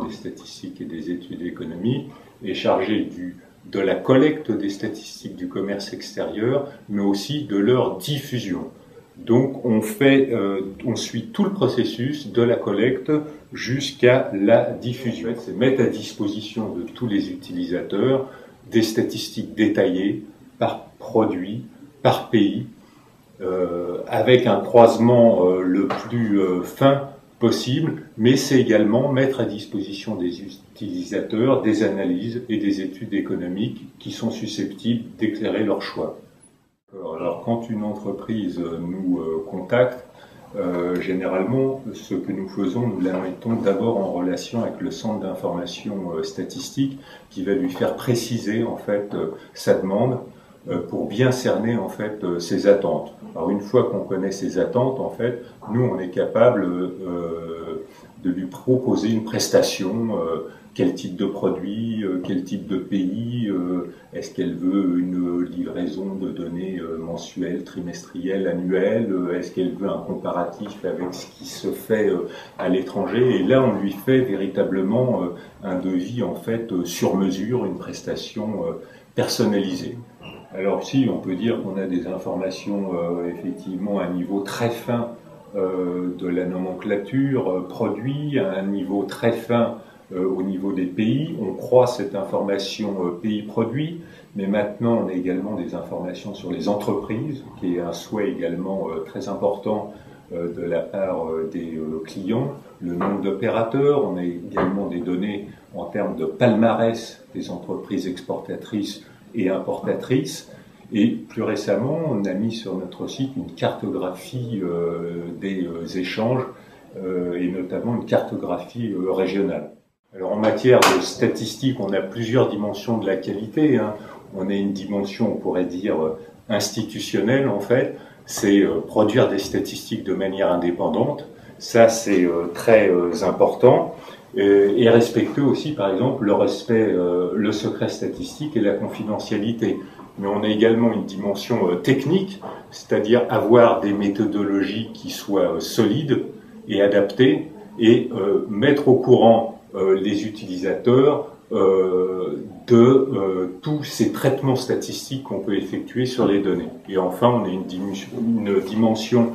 des statistiques et des études économiques est chargé de la collecte des statistiques du commerce extérieur, mais aussi de leur diffusion. Donc on suit tout le processus de la collecte jusqu'à la diffusion. C'est mettre à disposition de tous les utilisateurs des statistiques détaillées par produit, par pays, avec un croisement le plus fin possible, mais c'est également mettre à disposition des utilisateurs des analyses et des études économiques qui sont susceptibles d'éclairer leur choix. Alors quand une entreprise nous contacte, généralement ce que nous faisons, nous la mettons d'abord en relation avec le centre d'information statistique qui va lui faire préciser en fait sa demande pour bien cerner en fait ses attentes. Alors une fois qu'on connaît ses attentes, en fait, nous on est capable de lui proposer une prestation, quel type de produit, quel type de pays, est-ce qu'elle veut une livraison de données mensuelles, trimestrielles, annuelles, est-ce qu'elle veut un comparatif avec ce qui se fait à l'étranger, et là on lui fait véritablement un devis en fait sur mesure, une prestation personnalisée. Alors si on peut dire qu'on a des informations effectivement à un niveau très fin de la nomenclature produit, à un niveau très fin au niveau des pays, on croit cette information pays-produit, mais maintenant on a également des informations sur les entreprises, qui est un souhait également très important de la part des clients, le nombre d'opérateurs, on a également des données en termes de palmarès des entreprises exportatrices et importatrices, et plus récemment on a mis sur notre site une cartographie des échanges et notamment une cartographie régionale. Alors en matière de statistiques, on a plusieurs dimensions de la qualité, hein. On a une dimension, on pourrait dire, institutionnelle en fait, c'est produire des statistiques de manière indépendante, ça c'est très important, et respecter aussi par exemple le secret statistique et la confidentialité. Mais on a également une dimension technique, c'est-à-dire avoir des méthodologies qui soient solides et adaptées, et mettre au courant les utilisateurs de tous ces traitements statistiques qu'on peut effectuer sur les données. Et enfin, on a une dimension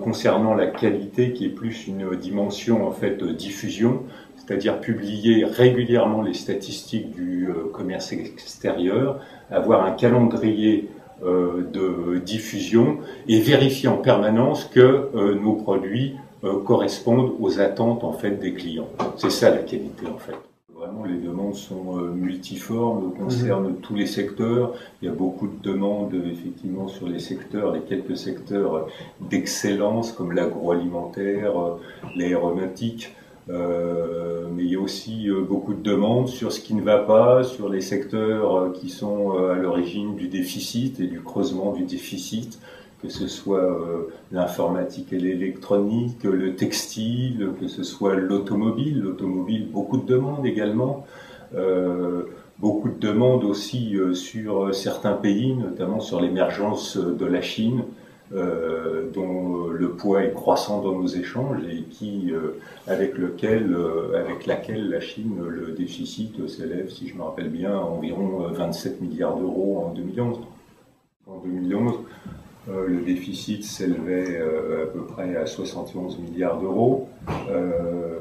concernant la qualité qui est plus une dimension en fait diffusion, c'est-à-dire publier régulièrement les statistiques du commerce extérieur, avoir un calendrier de diffusion et vérifier en permanence que nos produits correspondent aux attentes en fait des clients. C'est ça la qualité en fait. Vraiment, les demandes sont multiformes, concernent tous les secteurs. Il y a beaucoup de demandes effectivement sur les secteurs, les quelques secteurs d'excellence comme l'agroalimentaire, l'aéronautique. Mais il y a aussi beaucoup de demandes sur ce qui ne va pas, sur les secteurs qui sont à l'origine du déficit et du creusement du déficit, que ce soit l'informatique et l'électronique, le textile, que ce soit l'automobile, beaucoup de demandes également, beaucoup de demandes aussi sur certains pays, notamment sur l'émergence de la Chine, dont le poids est croissant dans nos échanges et qui, avec laquelle la Chine, le déficit s'élève, si je me rappelle bien, à environ 27 milliards d'euros en 2011. En 2011, le déficit s'élevait à peu près à 71 milliards d'euros,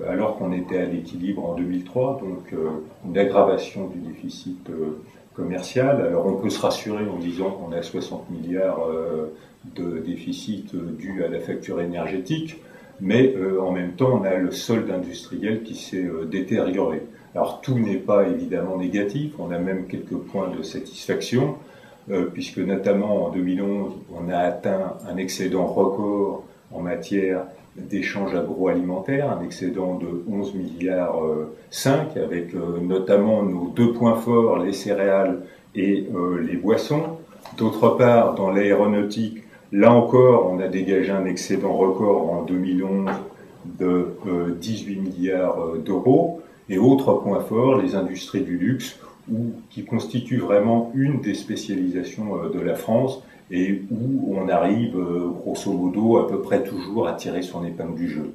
alors qu'on était à l'équilibre en 2003, donc une aggravation du déficit commercial. Alors on peut se rassurer en disant qu'on a 60 milliards de déficit dû à la facture énergétique, mais en même temps on a le solde industriel qui s'est détérioré. Alors tout n'est pas évidemment négatif, on a même quelques points de satisfaction, puisque notamment en 2011 on a atteint un excédent record en matière d'échanges agroalimentaires, un excédent de 11 milliards 5, avec notamment nos deux points forts, les céréales et les boissons. D'autre part, dans l'aéronautique, là encore, on a dégagé un excédent record en 2011 de 18 milliards d'euros. Et autre point fort, les industries du luxe, qui constituent vraiment une des spécialisations de la France et où on arrive grosso modo à peu près toujours à tirer son épingle du jeu.